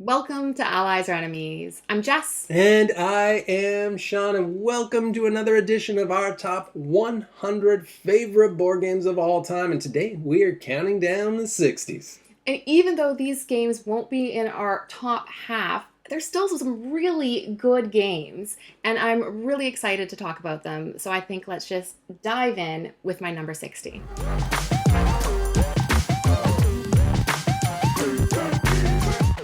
Welcome to Allies or Enemies. I'm Jess. And I am Shawn, and welcome to another edition of our top 100 favorite board games of all time. And today we are counting down the 60s. And even though these games won't be in our top half, there's still some really good games, and I'm really excited to talk about them. So I think let's just dive in with my number 60.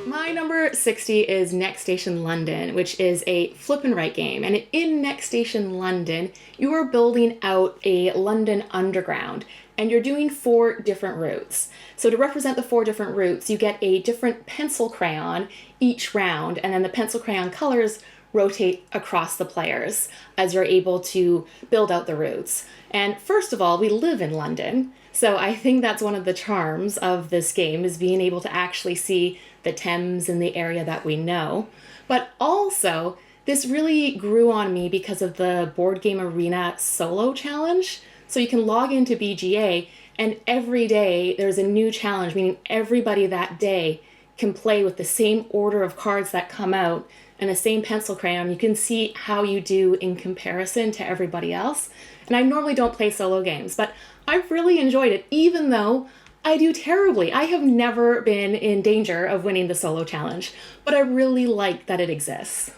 My number 60 is Next Station London, which is a flip and write game. And in Next Station London, you are building out a London underground, and you're doing 4 different routes. So to represent the 4 different routes, you get a different pencil crayon each round, and then the pencil crayon colors rotate across the players as you're able to build out the routes. And first of all, we live in London, so I think that's one of the charms of this game is being able to actually see the Thames in the area that we know. But also, this really grew on me because of the Board Game Arena solo challenge. So you can log into BGA, and every day there's a new challenge, meaning everybody that day can play with the same order of cards that come out and the same pencil crayon. You can see how you do in comparison to everybody else. And I normally don't play solo games, but I've really enjoyed it, even though I do terribly. I have never been in danger of winning the solo challenge, but I really like that it exists.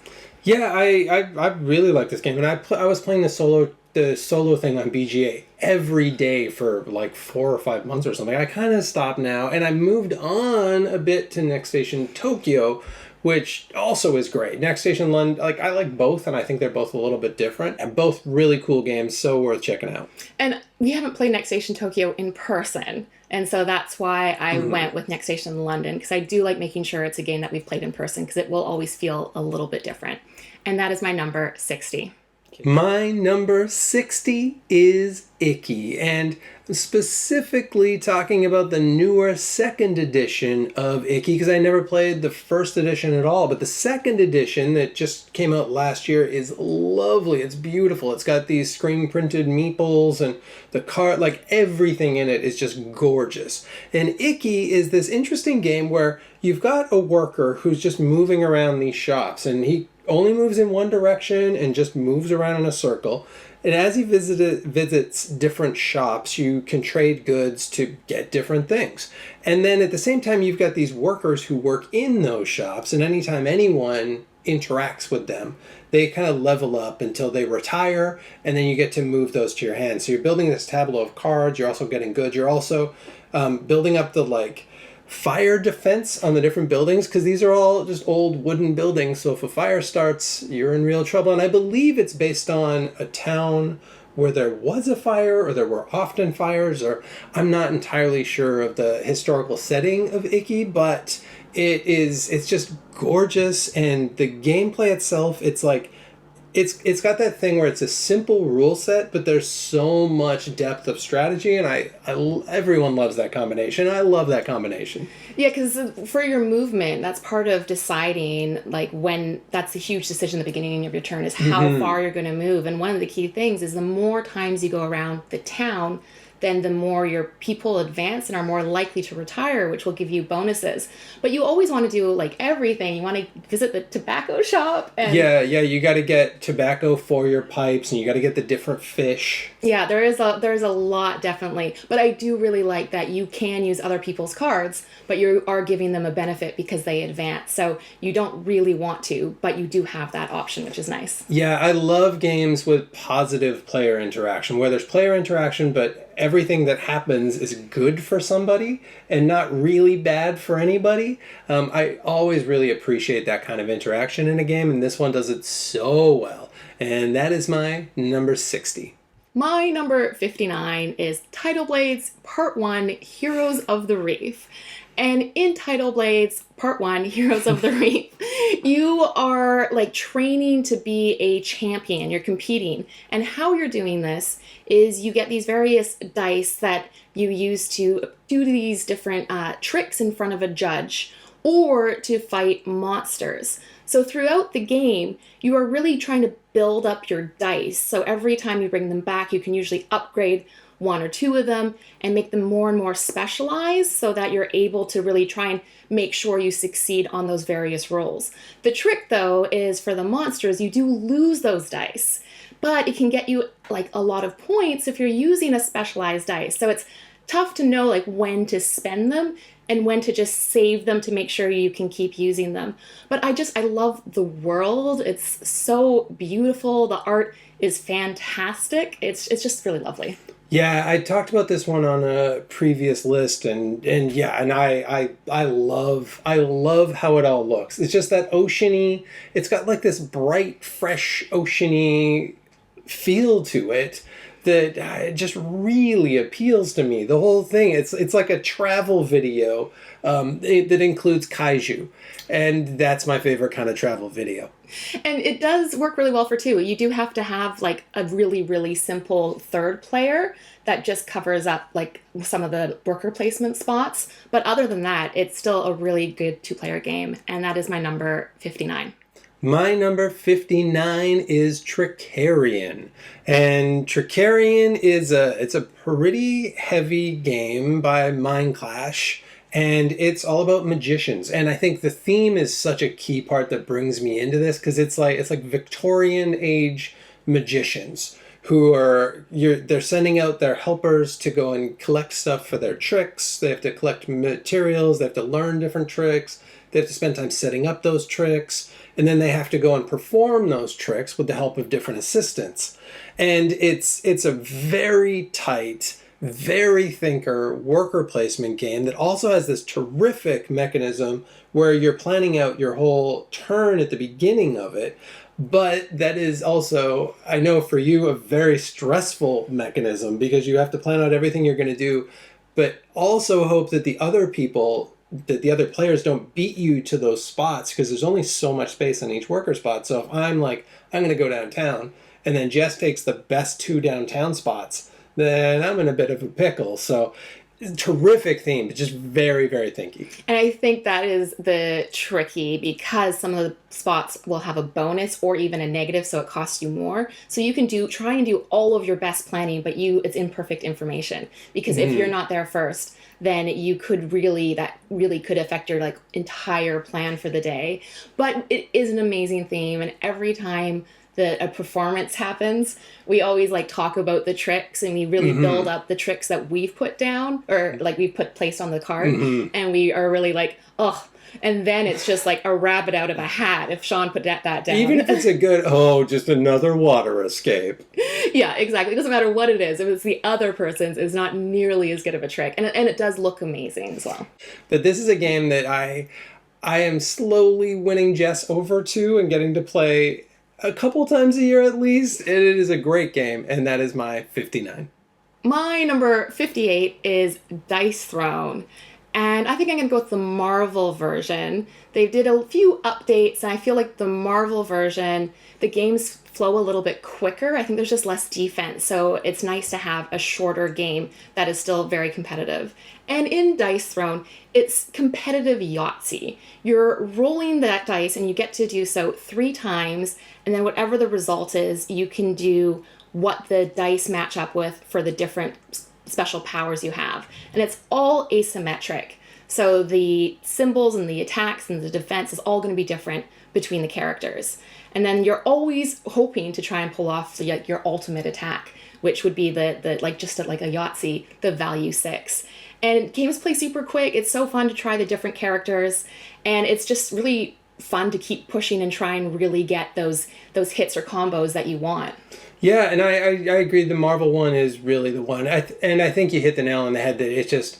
Yeah, I really like this game, and I was playing the solo thing on BGA every day for like 4 or 5 months or something. I kind of stopped now, and I moved on a bit to Next Station Tokyo, which also is great. Next Station London, I like both, and I think they're both a little bit different, and both really cool games, so worth checking out. And we haven't played Next Station Tokyo in person, and so that's why I went with Next Station London, because I do like making sure it's a game that we've played in person, because it will always feel a little bit different. And that is my number 60. My number 60 is Icky, and specifically talking about the newer second edition of Icky, because I never played the first edition at all, but the second edition that just came out last year is lovely. It's beautiful. It's got these screen printed meeples, and the card, like everything in it is just gorgeous. And Icky is this interesting game where you've got a worker who's just moving around these shops, and he only moves in one direction and just moves around in a circle. And as he visits different shops, you can trade goods to get different things. And then at the same time, you've got these workers who work in those shops, and anytime anyone interacts with them, they kind of level up until they retire, and then you get to move those to your hand. So you're building this tableau of cards, you're also getting goods, you're also building up the fire defense on the different buildings, because these are all just old wooden buildings, so if a fire starts, you're in real trouble. And I believe it's based on a town where there was a fire, or there were often fires, or I'm not entirely sure of the historical setting of Icky, but it's just gorgeous. And the gameplay itself, it's got that thing where it's a simple rule set, but there's so much depth of strategy, and everyone loves that combination. I love that combination. Yeah, because for your movement, that's part of deciding, when that's a huge decision at the beginning of your turn is how far you're going to move. And one of the key things is the more times you go around the town, then the more your people advance and are more likely to retire, which will give you bonuses. But you always want to do everything. You want to visit the tobacco shop. And yeah, you got to get tobacco for your pipes, and you got to get the different fish. Yeah, there's a lot, definitely. But I do really like that you can use other people's cards, but you are giving them a benefit because they advance. So you don't really want to, but you do have that option, which is nice. Yeah, I love games with positive player interaction, where there's player interaction, but everything that happens is good for somebody and not really bad for anybody. I always really appreciate that kind of interaction in a game, and this one does it so well. And that is my number 60. My number 59 is Tidal Blades Part 1 Heroes of the Reef. And in Tidal Blades Part 1 Heroes of the Reef, you are training to be a champion. You're competing. And how you're doing this is you get these various dice that you use to do these different tricks in front of a judge or to fight monsters. So throughout the game, you are really trying to build up your dice. So every time you bring them back, you can usually upgrade one or two of them and make them more and more specialized so that you're able to really try and make sure you succeed on those various rolls. The trick, though, is for the monsters, you do lose those dice, but it can get you like a lot of points if you're using a specialized dice. So it's tough to know like when to spend them and when to just save them to make sure you can keep using them. But I love the world. It's so beautiful. The art is fantastic. It's just really lovely. Yeah, I talked about this one on a previous list, and yeah, and I love how it all looks. It's just that oceany. It's got like this bright, fresh, oceany feel to it that just really appeals to me. The whole thing, it's like a travel video that includes kaiju, and that's my favorite kind of travel video. And it does work really well for two. You do have to have like a really, really simple third player that just covers up like some of the worker placement spots. But other than that, it's still a really good two-player game. And that is my number 59. My number 59 is Tricarion. And Tricarion it's a pretty heavy game by Mind Clash. And it's all about magicians. And I think the theme is such a key part that brings me into this, because it's like Victorian age magicians who they're sending out their helpers to go and collect stuff for their tricks. They have to collect materials, they have to learn different tricks, they have to spend time setting up those tricks, and then they have to go and perform those tricks with the help of different assistants. And it's a very tight, very thinker worker placement game that also has this terrific mechanism where you're planning out your whole turn at the beginning of it, but that is also, I know for you, a very stressful mechanism because you have to plan out everything you're going to do, but also hope that the other players don't beat you to those spots, because there's only so much space on each worker spot. So if I'm like, I'm going to go downtown, and then Jess takes the best two downtown spots, then I'm in a bit of a pickle. So terrific theme, but just very, very thinky. And I think that is the tricky, because some of the spots will have a bonus or even a negative, so it costs you more. So you can try and do all of your best planning, but it's imperfect information. Because if you're not there first, then that really could affect your like entire plan for the day. But it is an amazing theme, and every time a performance happens, we always like talk about the tricks, and we really build up the tricks that we've put down, or like we've placed on the card, and we are really like, oh, and then it's just like a rabbit out of a hat if Shawn put that down. Even if it's a good, just another water escape. Yeah, exactly. It doesn't matter what it is. If it's the other person's, it's not nearly as good of a trick, and it does look amazing as well. But this is a game that I am slowly winning Jess over to and getting to play a couple times a year at least. And it is a great game, and that is my 59. My number 58 is Dice Throne. And I think I'm going to go with the Marvel version. They did a few updates, and I feel like the Marvel version, the games flow a little bit quicker. I think there's just less defense, so it's nice to have a shorter game that is still very competitive. And in Dice Throne, it's competitive Yahtzee. You're rolling that dice, and you get to do so 3 times, and then whatever the result is, you can do what the dice match up with for the different special powers you have. And it's all asymmetric. So the symbols and the attacks and the defense is all going to be different between the characters. And then you're always hoping to try and pull off your ultimate attack, which would be the like just like a Yahtzee, the value 6. And games play super quick. It's so fun to try the different characters, and it's just really fun to keep pushing and try and really get those hits or combos that you want. Yeah, and I agree. The Marvel one is really the one. And I think you hit the nail on the head that it's just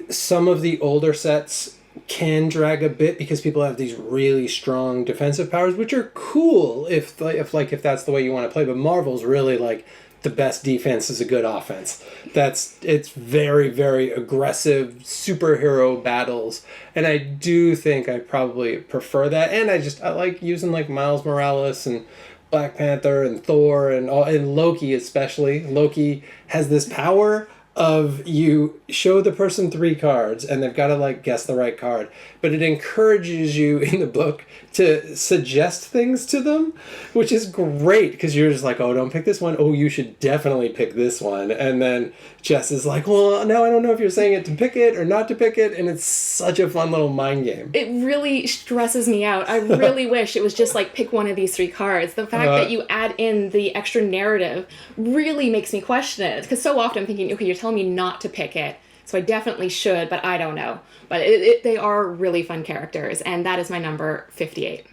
some of the older sets can drag a bit because people have these really strong defensive powers, which are cool if that's the way you want to play. But Marvel's really like the best defense is a good offense. It's very, very aggressive superhero battles, and I do think I probably prefer that. And I like using like Miles Morales and Black Panther and Thor and Loki especially. Loki has this power. of you show the person 3 cards and they've got to like guess the right card, but it encourages you in the book to suggest things to them, which is great because you're just like, oh, don't pick this one. Oh, you should definitely pick this one. And then Jess is like, well, now I don't know if you're saying it to pick it or not to pick it. And it's such a fun little mind game. It really stresses me out. I really wish it was just like pick one of these 3 cards. The fact that you add in the extra narrative really makes me question it. Because so often I'm thinking, okay, you're telling me not to pick it, so I definitely should, but I don't know. But they are really fun characters, and that is my number 58.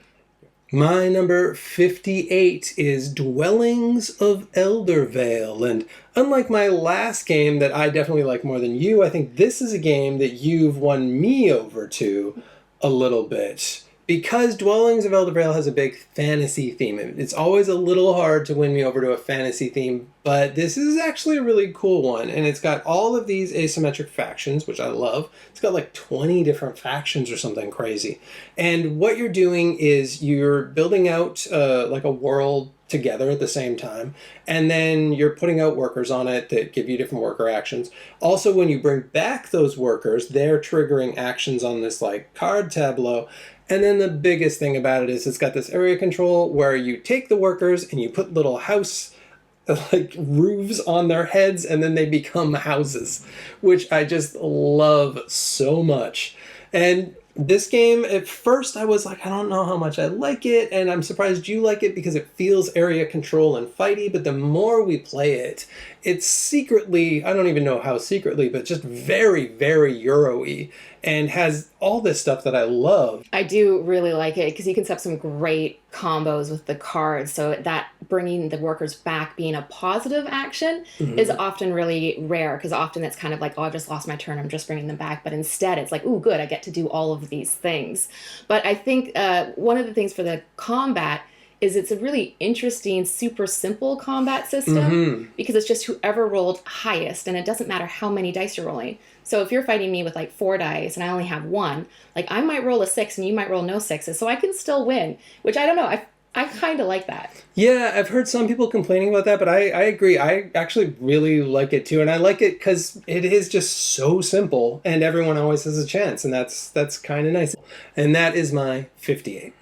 My number 58 is Dwellings of Eldervale, and unlike my last game that I definitely like more than you, I think this is a game that you've won me over to a little bit. Because Dwellings of Eldervale has a big fantasy theme, it's always a little hard to win me over to a fantasy theme, but this is actually a really cool one, and it's got all of these asymmetric factions, which I love. It's got like 20 different factions or something crazy. And what you're doing is you're building out like a world together at the same time, and then you're putting out workers on it that give you different worker actions. Also, when you bring back those workers, they're triggering actions on this like card tableau. And then the biggest thing about it is it's got this area control where you take the workers and you put little house like roofs on their heads and then they become houses, which I just love so much. And this game, at first I was like, I don't know how much I like it, and I'm surprised you like it because it feels area control and fighty, but the more we play it, it's secretly, I don't even know how secretly, but just very, very Euro-y, and has all this stuff that I love. I do really like it because you can set up some great combos with the cards, so that bringing the workers back being a positive action is often really rare, because often it's kind of like, oh, I've just lost my turn, I'm just bringing them back, but instead it's like, ooh, good, I get to do all of these things. But I think one of the things for the combat is it's a really interesting, super simple combat system because it's just whoever rolled highest, and it doesn't matter how many dice you're rolling. So if you're fighting me with like 4 dice and I only have 1, like I might roll a 6 and you might roll no 6s, so I can still win, which I don't know, I kind of like that. Yeah, I've heard some people complaining about that, but I agree. I actually really like it too, and I like it because it is just so simple, and everyone always has a chance, and that's kind of nice. And that is my 58.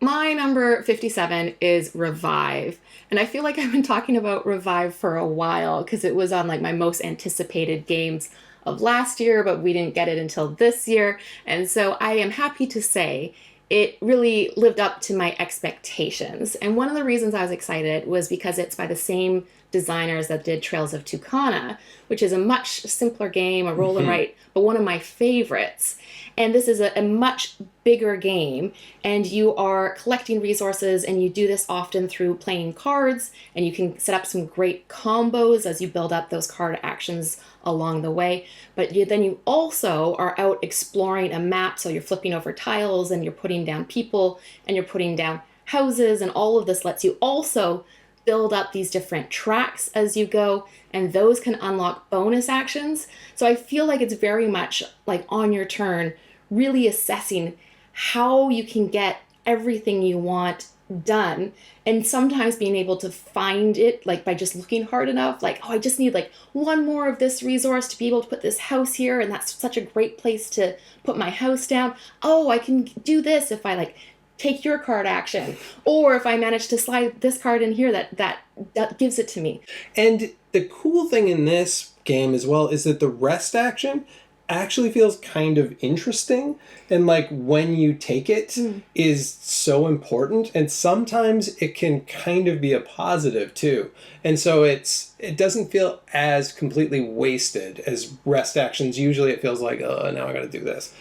My number 57 is Revive. And I feel like I've been talking about Revive for a while because it was on like my most anticipated games of last year, but we didn't get it until this year. And so I am happy to say it really lived up to my expectations. And one of the reasons I was excited was because it's by the same designers that did Trails of Tucana, which is a much simpler game, a roll and write, but one of my favorites. And this is a much bigger game, and you are collecting resources, and you do this often through playing cards, and you can set up some great combos as you build up those card actions along the way. But then you also are out exploring a map, so you're flipping over tiles, and you're putting down people, and you're putting down houses, and all of this lets you also build up these different tracks as you go, and those can unlock bonus actions. So I feel like it's very much like on your turn, really assessing how you can get everything you want done, and sometimes being able to find it like by just looking hard enough, like, oh, I just need like one more of this resource to be able to put this house here, and that's such a great place to put my house down. Oh, I can do this if I like take your card action, or if I manage to slide this card in here, that gives it to me. And the cool thing in this game as well is that the rest action actually feels kind of interesting, and like when you take it is so important, and sometimes it can kind of be a positive too, and so it doesn't feel as completely wasted as rest actions. Usually it feels like, oh, now I gotta do this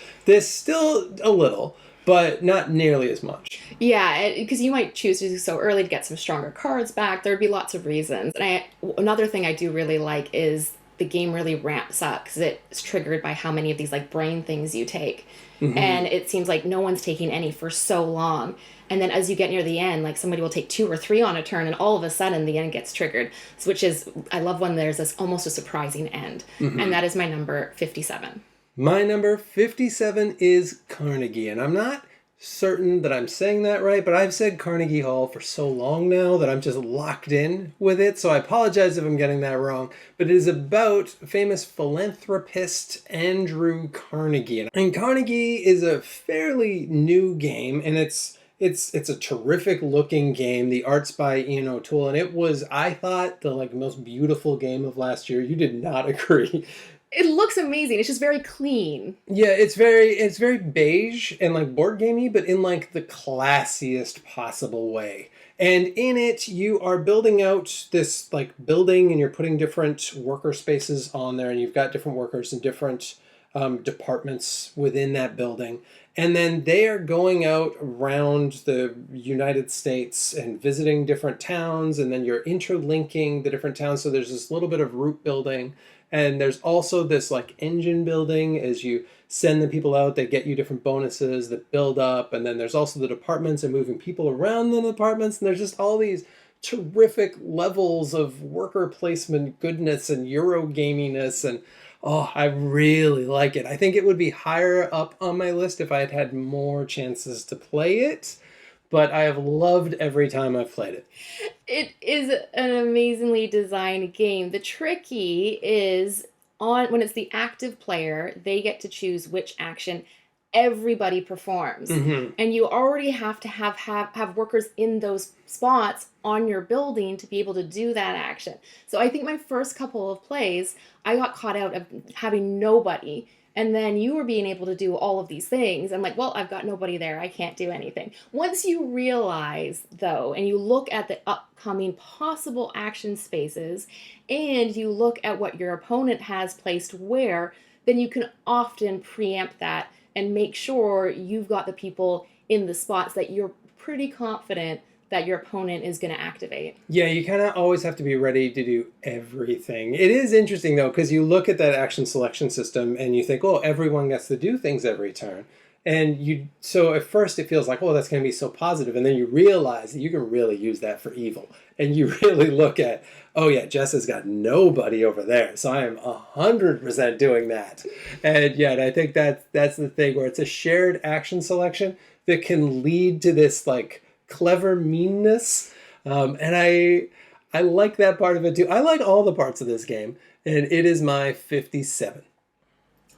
still a little, but not nearly as much. Yeah, because you might choose to do so early to get some stronger cards back. There'd be lots of reasons. And another thing I do really like is the game really ramps up because it's triggered by how many of these like brain things you take. And it seems like no one's taking any for so long. And then as you get near the end, like somebody will take 2 or 3 on a turn, and all of a sudden the end gets triggered, which is, I love when there's this almost a surprising end. And that is my number 57. My number 57 is Carnegie, and I'm not certain that I'm saying that right, but I've said Carnegie Hall for so long now that I'm just locked in with it. So I apologize if I'm getting that wrong. But it is about famous philanthropist Andrew Carnegie. And Carnegie is a fairly new game, and it's a terrific looking game. The art's by Ian O'Toole, and it was, I thought, the most beautiful game of last year. You did not agree. It looks amazing. It's just very clean. Yeah, it's very beige and board gamey, but in the classiest possible way. And in it, you are building out this building, and you're putting different worker spaces on there, and you've got different workers in different departments within that building. And then they are going out around the United States and visiting different towns, and then you're interlinking the different towns. So there's this little bit of route building. And there's also this engine building as you send the people out. They get you different bonuses that build up. And then there's also the departments and moving people around the departments. And there's just all these terrific levels of worker placement goodness and Euro gaminess. And oh, I really like it. I think it would be higher up on my list if I had had more chances to play it. But I have loved every time I've played it. It is an amazingly designed game. The tricky is when it's the active player, they get to choose which action everybody performs. Mm-hmm. And you already have to have workers in those spots on your building to be able to do that action. So I think my first couple of plays, I got caught out of having nobody. And then you were being able to do all of these things. I'm like, well, I've got nobody there. I can't do anything. Once you realize, though, and you look at the upcoming possible action spaces, and you look at what your opponent has placed where, then you can often preempt that and make sure you've got the people in the spots that you're pretty confident that your opponent is going to activate. Yeah, you kind of always have to be ready to do everything. It is interesting, though, because you look at that action selection system and you think, oh, everyone gets to do things every turn. And so at first it feels like, oh, that's going to be so positive. And then you realize that you can really use that for evil. And you really look at, oh, yeah, Jess has got nobody over there. So I am 100% doing that. And yeah, I think that's the thing where it's a shared action selection that can lead to this clever meanness, and I like that part of it too. I like all the parts of this game, and it is my 57.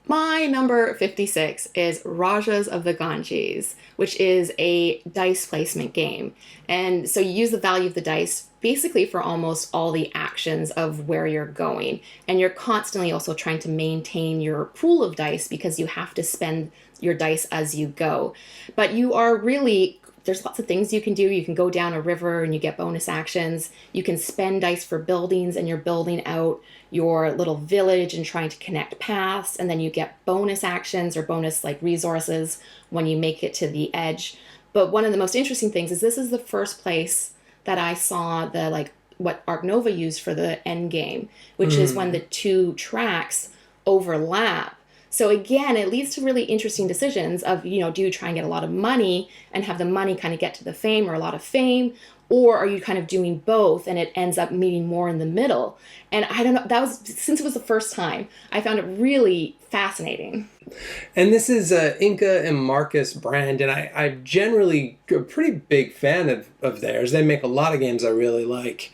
My number 56 is Rajas of the Ganges, which is a dice placement game. And so you use the value of the dice basically for almost all the actions of where you're going. And you're constantly also trying to maintain your pool of dice because you have to spend your dice as you go. But you are really there's lots of things you can do. You can go down a river and you get bonus actions. You can spend dice for buildings and you're building out your little village and trying to connect paths. And then you get bonus actions or bonus resources when you make it to the edge. But one of the most interesting things is this is the first place that I saw the what Arc Nova used for the end game, which is when the two tracks overlap. So again, it leads to really interesting decisions of, do you try and get a lot of money and have the money kind of get to the fame or a lot of fame, or are you kind of doing both and it ends up meeting more in the middle? And I don't know, since it was the first time, I found it really fascinating. And this is Inca and Marcus Brand, and I'm generally a pretty big fan of theirs. They make a lot of games I really like.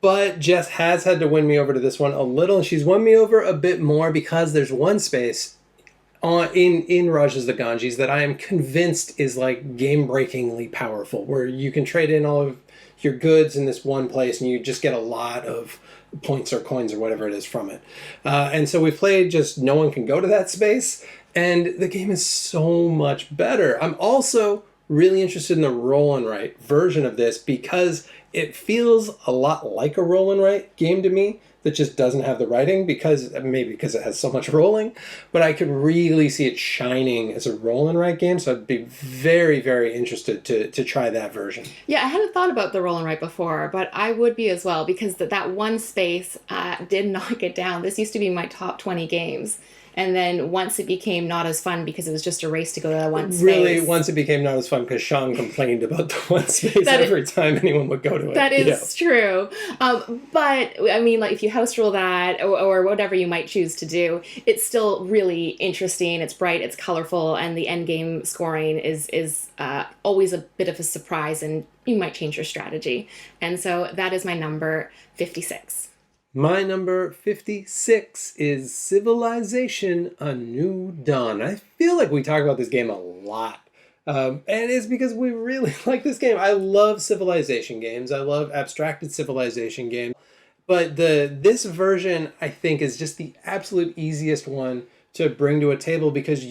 But Jess has had to win me over to this one a little, and she's won me over a bit more because there's one space in Rajas the Ganges that I am convinced is game-breakingly powerful, where you can trade in all of your goods in this one place and you just get a lot of points or coins or whatever it is from it. And so we played just no one can go to that space, and the game is so much better. I'm also really interested in the roll and write version of this because it feels a lot like a roll and write game to me that just doesn't have the writing because it has so much rolling, but I could really see it shining as a roll and write game. So I'd be very, very interested to try that version. Yeah, I hadn't thought about the roll and write before, but I would be as well because that one space did knock it down. This used to be my top 20 games. And then once it became not as fun because it was just a race to go to that one space. Really, once it became not as fun because Shawn complained about the one space every time anyone would go to it. That is true. But, I mean, like, if you house rule that or whatever you might choose to do, it's still really interesting. It's bright, it's colorful, and the end game scoring is always a bit of a surprise, and you might change your strategy. And so that is my number 56. My number 56 is Civilization: A New Dawn. I feel like we talk about this game a lot. And it's because we really like this game. I love civilization games. I love abstracted civilization games. But this version, I think, is just the absolute easiest one to bring to a table because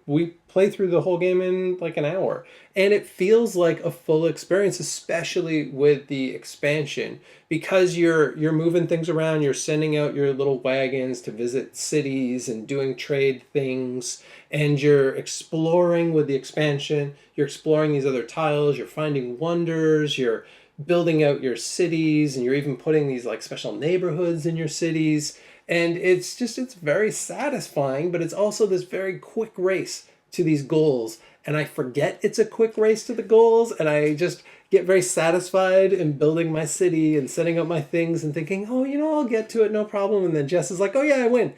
we play through the whole game in like an hour. And it feels like a full experience, especially with the expansion. Because you're moving things around, you're sending out your little wagons to visit cities and doing trade things, and you're exploring with the expansion, you're exploring these other tiles, you're finding wonders, you're building out your cities, and you're even putting these like special neighborhoods in your cities. And it's very satisfying, but it's also this very quick race to these goals. And I forget it's a quick race to the goals, and I just get very satisfied in building my city and setting up my things and thinking, oh, I'll get to it, no problem. And then Jess is like, oh yeah, I win.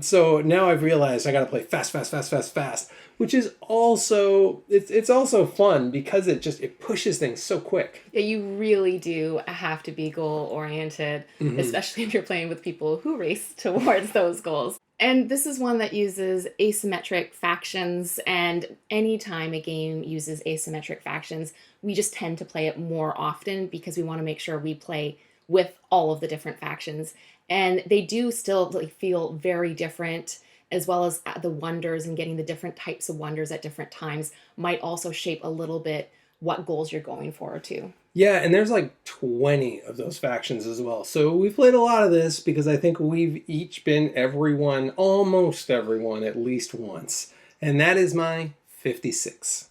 So now I've realized I got to play fast, which is also, it's also fun because it pushes things so quick. Yeah, you really do have to be goal oriented, especially if you're playing with people who race towards those goals. And this is one that uses asymmetric factions, and anytime a game uses asymmetric factions, we just tend to play it more often because we want to make sure we play with all of the different factions. And they do still feel very different, as well as the wonders and getting the different types of wonders at different times might also shape a little bit what goals you're going for too. Yeah, and there's like 20 of those factions as well. So we've played a lot of this because I think we've each been almost everyone at least once. And that is my 56.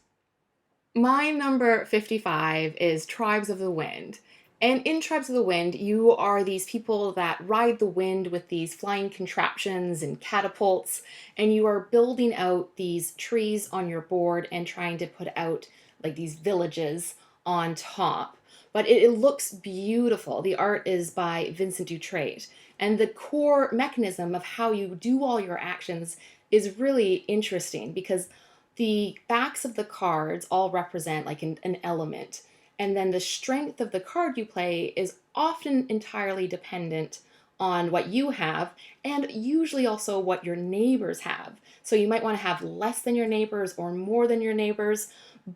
My number 55 is Tribes of the Wind. And in Tribes of the Wind, you are these people that ride the wind with these flying contraptions and catapults, and you are building out these trees on your board and trying to put out like these villages on top. But it looks beautiful. The art is by Vincent Dutrait. And the core mechanism of how you do all your actions is really interesting because the backs of the cards all represent like an element. And then the strength of the card you play is often entirely dependent on what you have and usually also what your neighbors have. So you might want to have less than your neighbors or more than your neighbors,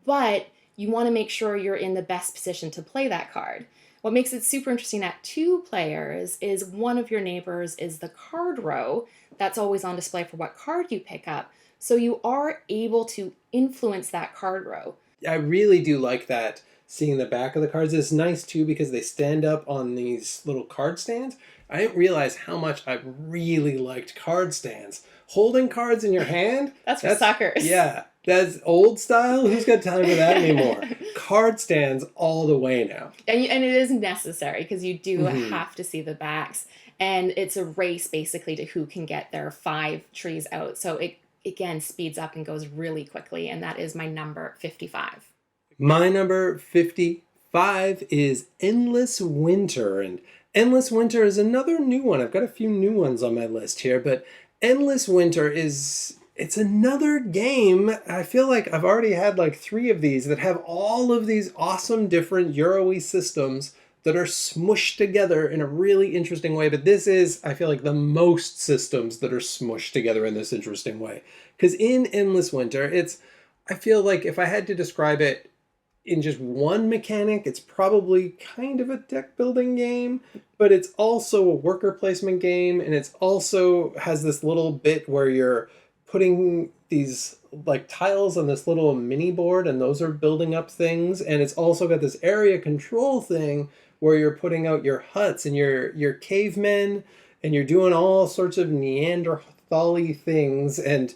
but you want to make sure you're in the best position to play that card. What makes it super interesting at 2 players is one of your neighbors is the card row that's always on display for what card you pick up. So you are able to influence that card row. I really do like that. Seeing the back of the cards is nice too because they stand up on these little card stands. I didn't realize how much I really liked card stands. Holding cards in your hand? That's for suckers. Yeah. That's old style. Who's got time for that anymore? Card stands all the way now. And it is necessary because you do have to see the backs. And it's a race basically to who can get their 5 trees out. So it, again, speeds up and goes really quickly. And that is my number 55. My number 55 is Endless Winter. And Endless Winter is another new one. I've got a few new ones on my list here. But Endless Winter it's another game. I feel like I've already had like 3 of these that have all of these awesome different Euro-y systems that are smushed together in a really interesting way. But this is, I feel like, the most systems that are smushed together in this interesting way. Because in Endless Winter, I feel like if I had to describe it in just one mechanic, it's probably kind of a deck building game, but it's also a worker placement game. And it's also has this little bit where you're putting these like tiles on this little mini board and those are building up things. And it's also got this area control thing where you're putting out your huts and your cavemen and you're doing all sorts of Neanderthal-y things and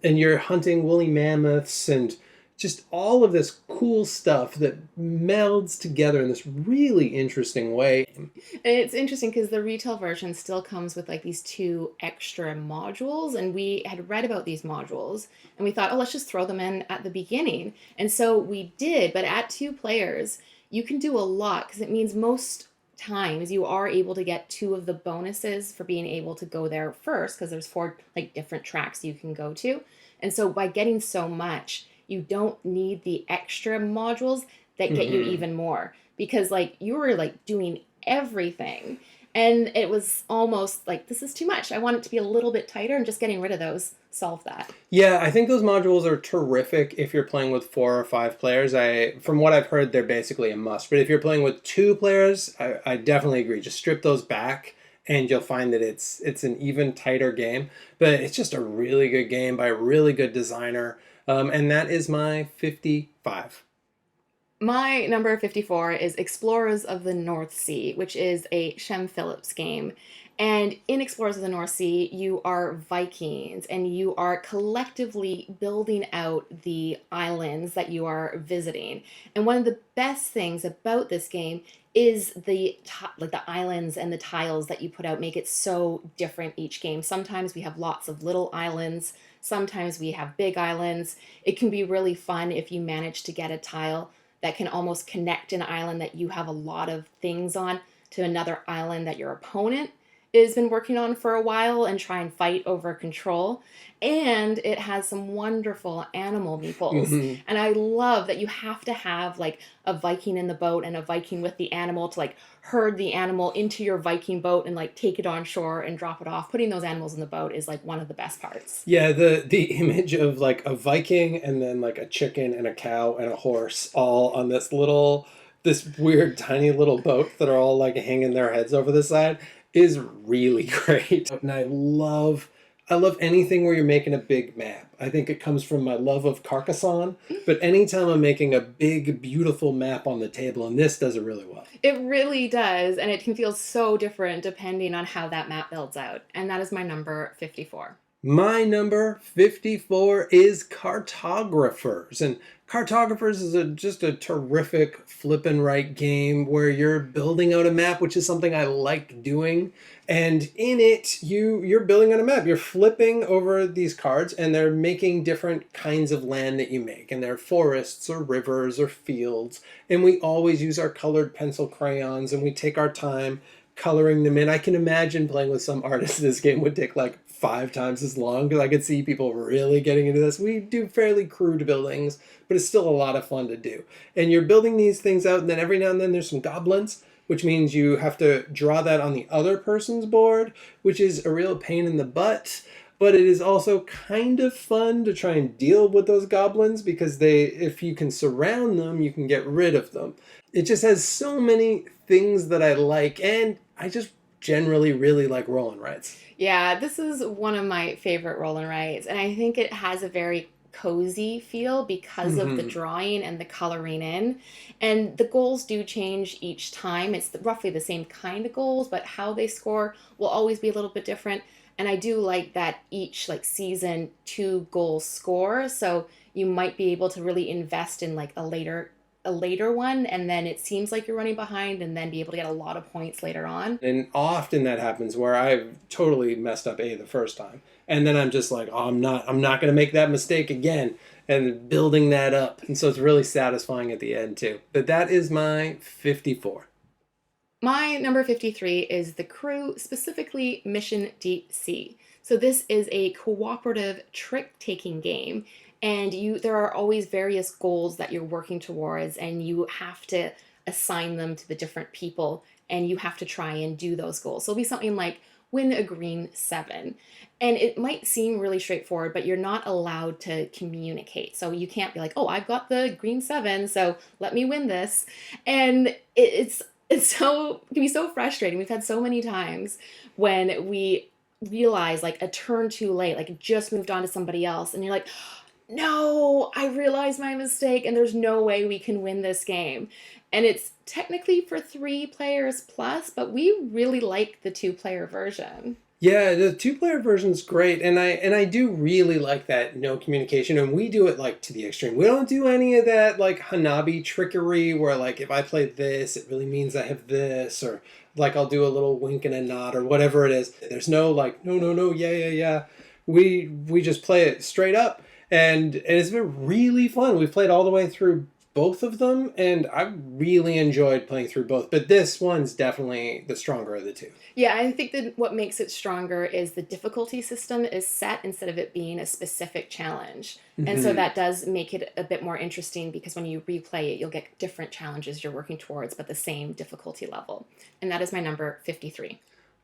you're hunting woolly mammoths and just all of this cool stuff that melds together in this really interesting way. And it's interesting because the retail version still comes with like these two extra modules, and we had read about these modules and we thought, oh, let's just throw them in at the beginning. And so we did, but at 2 players, you can do a lot because it means most times you are able to get 2 of the bonuses for being able to go there first because there's 4 like different tracks you can go to. And so by getting so much, you don't need the extra modules that get you even more because like you were like doing everything. And it was almost like, this is too much. I want it to be a little bit tighter, and just getting rid of those solved that. Yeah, I think those modules are terrific if you're playing with 4 or 5 players. From what I've heard, they're basically a must. But if you're playing with 2 players, I definitely agree. Just strip those back, and you'll find that it's an even tighter game. But it's just a really good game by a really good designer. And that is my 55. My number 54 is Explorers of the North Sea, which is a Shem Phillips game. And in Explorers of the North Sea, you are Vikings and you are collectively building out the islands that you are visiting. And one of the best things about this game is like the islands and the tiles that you put out make it so different each game. Sometimes we have lots of little islands, sometimes we have big islands. It can be really fun if you manage to get a tile that can almost connect an island that you have a lot of things on to another island that your opponent has been working on for a while and try and fight over control. And it has some wonderful animal meeples. And I love that you have to have like a Viking in the boat and a Viking with the animal to like herd the animal into your Viking boat and like take it on shore and drop it off. Putting those animals in the boat is like one of the best parts. Yeah, the image of like a Viking and then like a chicken and a cow and a horse all on this weird tiny little boat that are all like hanging their heads over the side is really great. And I love anything where you're making a big map. I think it comes from my love of Carcassonne, but anytime I'm making a big, beautiful map on the table, and this does it really well. It really does, and it can feel so different depending on how that map builds out. And that is my number 54. My number 54 is Cartographers. And Cartographers is just a terrific flip and write game where you're building out a map, which is something I like doing. And in it, you're building on a map. You're flipping over these cards, and they're making different kinds of land that you make. And they're forests or rivers or fields. And we always use our colored pencil crayons, and we take our time coloring them in. I can imagine playing with some artists. This game would take like 5 times as long because I could see people really getting into this. We do fairly crude buildings, but it's still a lot of fun to do. And you're building these things out, and then every now and then there's some goblins, which means you have to draw that on the other person's board, which is a real pain in the butt. But it is also kind of fun to try and deal with those goblins because if you can surround them, you can get rid of them. It just has so many things that I like, and I just generally really like roll and rides. Yeah, this is one of my favorite roll and rides, and I think it has a very cozy feel because of the drawing and the coloring in. And the goals do change each time. It's roughly the same kind of goals, but how they score will always be a little bit different. And I do like that each like season 2 goals score, so you might be able to really invest in like a later one, and then it seems like you're running behind and then be able to get a lot of points later on. And often that happens where I've totally messed up A the first time. And then I'm just like, oh, I'm not going to make that mistake again, and building that up. And so it's really satisfying at the end too. But that is my 54. My number 53 is The Crew, specifically Mission Deep Sea. So this is a cooperative trick-taking game, and there are always various goals that you're working towards, and you have to assign them to the different people, and you have to try and do those goals. So it'll be something like win a green 7. And it might seem really straightforward, but you're not allowed to communicate. So you can't be like, oh, I've got the green 7, so let me win this. And it can be so frustrating. We've had so many times when we realize like a turn too late, like it just moved on to somebody else, and you're like, no, I realized my mistake and there's no way we can win this game. And it's technically for 3 players plus, but we really like the 2-player version. Yeah, the two-player version's great, and I do really like that no communication, and we do it like to the extreme. We don't do any of that like Hanabi trickery where like if I play this, it really means I have this, or like I'll do a little wink and a nod or whatever it is. There's no like no no no yeah yeah yeah. We just play it straight up, and it's been really fun. We've played all the way through both of them, and I really enjoyed playing through both. But this one's definitely the stronger of the two. Yeah, I think that what makes it stronger is the difficulty system is set instead of it being a specific challenge. And so Mhm. that does make it a bit more interesting because when you replay it, you'll get different challenges you're working towards, but the same difficulty level. And that is my number 53.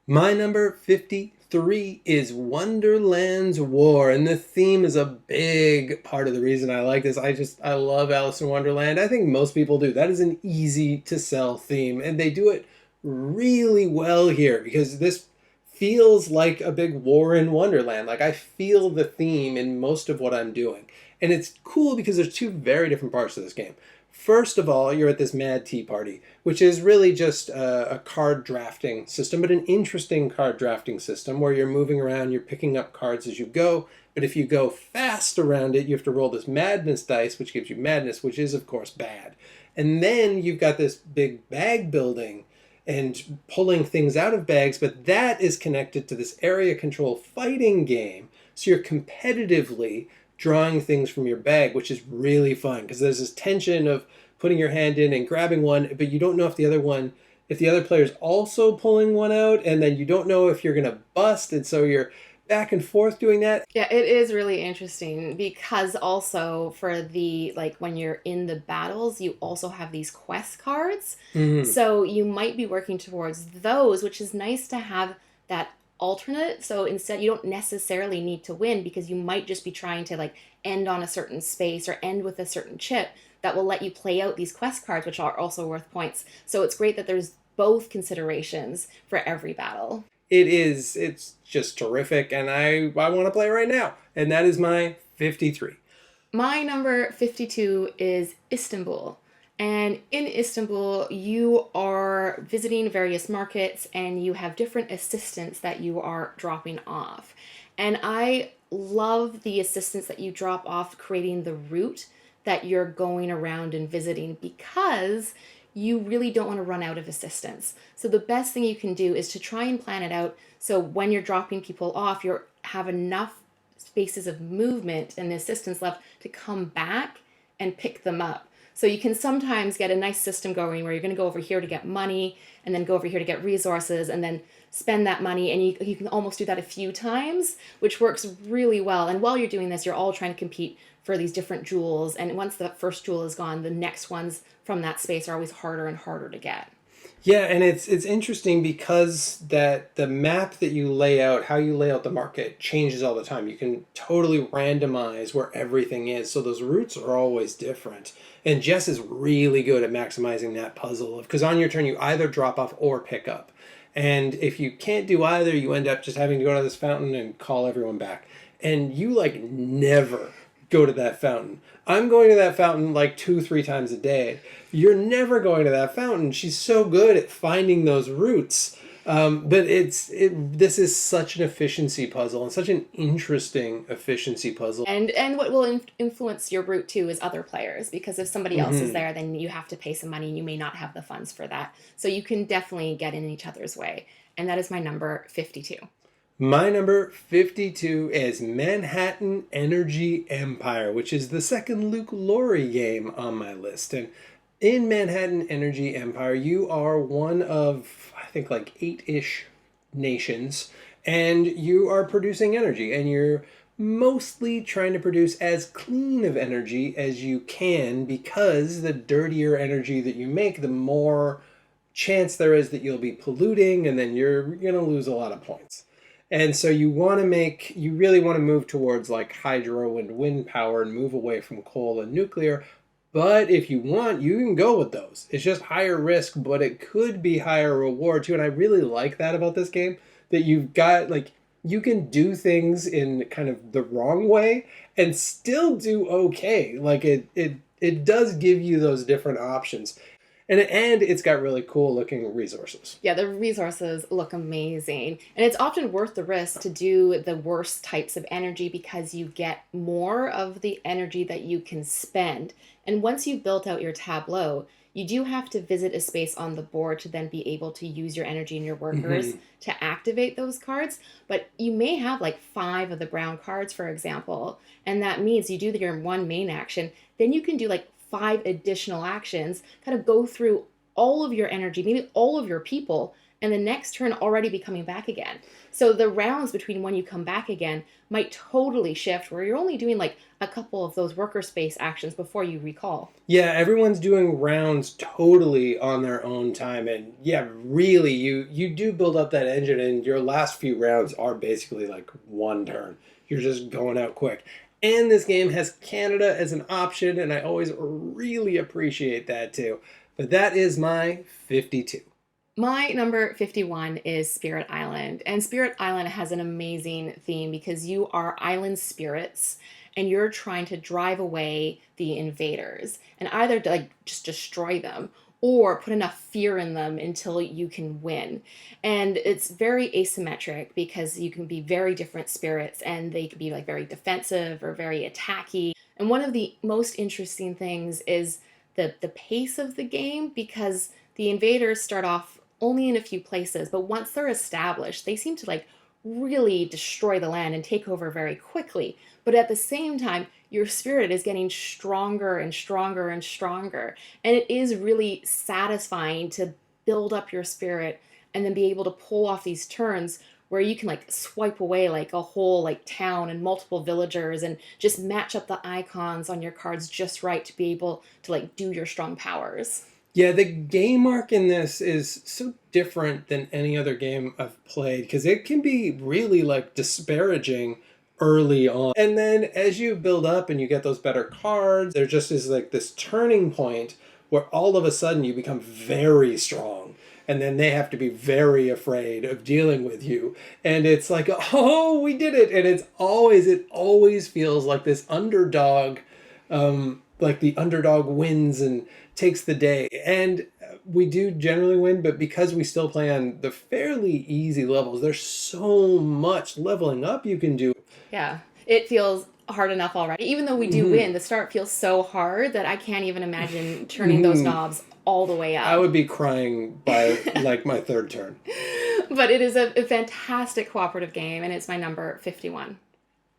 My number 53 is Wonderland's War, and the theme is a big part of the reason I like this. I love Alice in Wonderland. I think most people do. That is an easy to sell theme, and they do it really well here because this feels like a big war in Wonderland. Like I feel the theme in most of what I'm doing. And it's cool because there's two very different parts of this game. First of all, you're at this Mad Tea Party, which is really just a card drafting system, but an interesting card drafting system where you're moving around, you're picking up cards as you go. But if you go fast around it, you have to roll this madness dice, which gives you madness, which is, of course, bad. And then you've got this big bag building and pulling things out of bags, but that is connected to this area control fighting game. So you're competitively drawing things from your bag, which is really fun because there's this tension of putting your hand in and grabbing one, but you don't know if if the other player's also pulling one out, and then you don't know if you're gonna bust, and so you're back and forth doing that. Yeah, it is really interesting because also for the like when you're in the battles, you also have these quest cards. Mm-hmm. So you might be working towards those, which is nice to have that alternate. So instead you don't necessarily need to win because you might just be trying to like end on a certain space or end with a certain chip that will let you play out these quest cards, which are also worth points. So it's great that there's both considerations for every battle. It's just terrific, and I want to play right now, and that is my 53. My number 52 is Istanbul. And in Istanbul, you are visiting various markets and you have different assistants that you are dropping off. And I love the assistants that you drop off creating the route that you're going around and visiting because you really don't want to run out of assistance. So the best thing you can do is to try and plan it out so when you're dropping people off, you have enough spaces of movement and assistance left to come back and pick them up. So you can sometimes get a nice system going where you're going to go over here to get money and then go over here to get resources and then spend that money. And you can almost do that a few times, which works really well. And while you're doing this, you're all trying to compete for these different jewels. And once the first jewel is gone, the next ones from that space are always harder and harder to get. Yeah, and it's interesting because that the map that you lay out, how you lay out the market changes all the time. You can totally randomize where everything is, so those routes are always different. And Jess is really good at maximizing that puzzle because on your turn you either drop off or pick up. And if you can't do either, you end up just having to go to this fountain and call everyone back. And you like never go to that fountain. I'm going to that fountain like 2, 3 times a day. You're never going to that fountain. She's so good at finding those routes. But this is such an efficiency puzzle and such an interesting efficiency puzzle. And what will influence your route too is other players because if somebody else is Mhm. there, then you have to pay some money and you may not have the funds for that. So you can definitely get in each other's way. And that is my number 52. My number 52 is Manhattan Energy Empire, which is the second Luke Laurie game on my list. And in Manhattan Energy Empire, you are one of, I think, like 8-ish nations, and you are producing energy, and you're mostly trying to produce as clean of energy as you can because the dirtier energy that you make, the more chance there is that you'll be polluting, and then you're going to lose a lot of points. And so you really want to move towards like hydro and wind power and move away from coal and nuclear. But if you want, you can go with those. It's just higher risk, but it could be higher reward too. And I really like that about this game, that you've got like, you can do things in kind of the wrong way and still do okay. Like it does give you those different options. And it's got really cool looking resources. Yeah, the resources look amazing. And it's often worth the risk to do the worst types of energy because you get more of the energy that you can spend. And once you've built out your tableau, you do have to visit a space on the board to then be able to use your energy and your workers Hmm. to activate those cards. But you may have like five of the brown cards, for example. And that means you do your one main action, then you can do like five additional actions, kind of go through all of your energy, maybe all of your people, and the next turn already be coming back again. So the rounds between when you come back again might totally shift where you're only doing like a couple of those worker space actions before you recall. Yeah, everyone's doing rounds totally on their own time, and yeah, really, you do build up that engine, and your last few rounds are basically like one turn. You're just going out quick. And this game has Canada as an option, and I always really appreciate that too. But that is my 52. My number 51 is Spirit Island. And Spirit Island has an amazing theme because you are island spirits and you're trying to drive away the invaders and either like just destroy them or put enough fear in them until you can win. And it's very asymmetric because you can be very different spirits and they can be like very defensive or very attacky. And one of the most interesting things is the pace of the game because the invaders start off only in a few places, but once they're established, they seem to like really destroy the land and take over very quickly. But at the same time, your spirit is getting stronger and stronger and stronger. And it is really satisfying to build up your spirit and then be able to pull off these turns where you can like swipe away like a whole like town and multiple villagers and just match up the icons on your cards just right to be able to like do your strong powers. Yeah, the game arc in this is so different than any other game I've played because it can be really like disparaging early on. And then as you build up and you get those better cards, there just is like this turning point where all of a sudden you become very strong. And then they have to be very afraid of dealing with you. And it's like, oh, we did it. And it always feels like this underdog, like the underdog wins and takes the day. And we do generally win, but because we still play on the fairly easy levels, there's so much leveling up you can do. Yeah, it feels hard enough already. Even though we do win, the start feels so hard that I can't even imagine turning those knobs all the way up. I would be crying by like my third turn. But it is a fantastic cooperative game, and it's my number 51.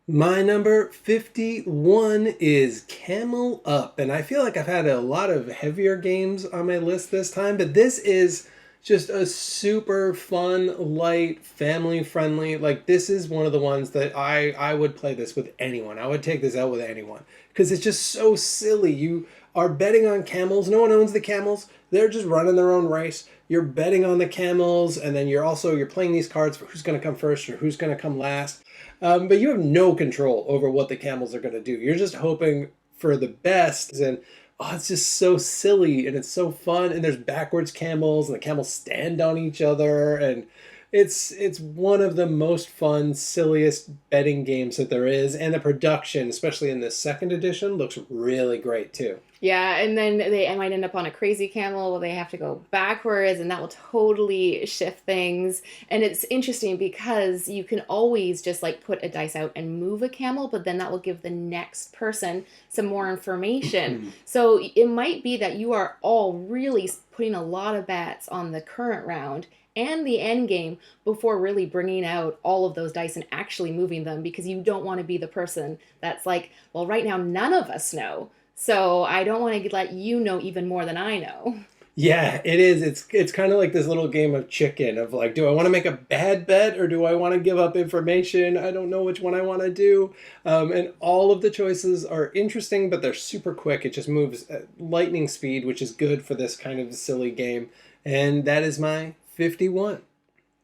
My number 51 is Camel Up. And I feel like I've had a lot of heavier games on my list this time, but this is just a super fun, light, family friendly. Like this is one of the ones that I would play this with anyone. I would take this out with anyone because it's just so silly. You are betting on camels. No one owns the camels. They're just running their own race. You're betting on the camels, and then you're playing these cards for who's going to come first or who's going to come last. But you have no control over what the camels are going to do. You're just hoping for the best. And it's just so silly and it's so fun. And there's backwards camels and the camels stand on each other. And it's one of the most fun, silliest betting games that there is. And the production, especially in the second edition, looks really great too. Yeah, and then they might end up on a crazy camel where they have to go backwards, and that will totally shift things. And it's interesting because you can always just like put a dice out and move a camel, but then that will give the next person some more information. So it might be that you are all really putting a lot of bets on the current round and the end game before really bringing out all of those dice and actually moving them because you don't want to be the person that's like, well, right now none of us know. So I don't want to let you know even more than I know. Yeah, it is. It's kind of like this little game of chicken of like, do I want to make a bad bet or do I want to give up information? I don't know which one I want to do. And all of the choices are interesting, but they're super quick. It just moves at lightning speed, which is good for this kind of silly game. And that is my 51.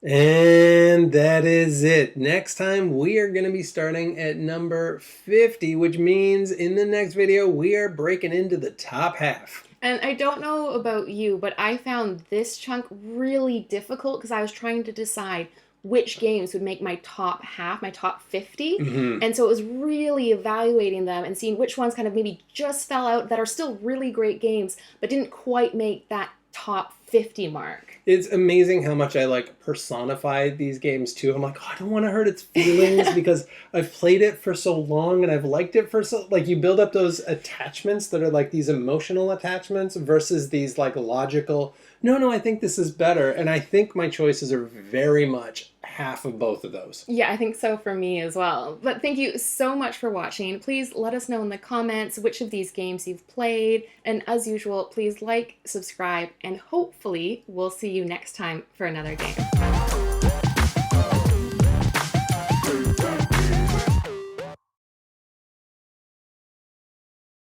And that is it. Next time we are going to be starting at number 50, which means in the next video we are breaking into the top half. And I don't know about you, but I found this chunk really difficult because I was trying to decide which games would make my top half, my top 50. And so it was really evaluating them and seeing which ones kind of maybe just fell out that are still really great games, but didn't quite make that top 50 mark. It's amazing how much I like personify these games too. I'm like, oh, I don't want to hurt its feelings because I've played it for so long and I've liked it for so, like, you build up those attachments that are like these emotional attachments versus these like logical, no, I think this is better. And I think my choices are very much half of both of those. Yeah, I think so for me as well. But thank you so much for watching. Please let us know in the comments which of these games you've played. And as usual, please like, subscribe, and hopefully we'll see you next time for another game.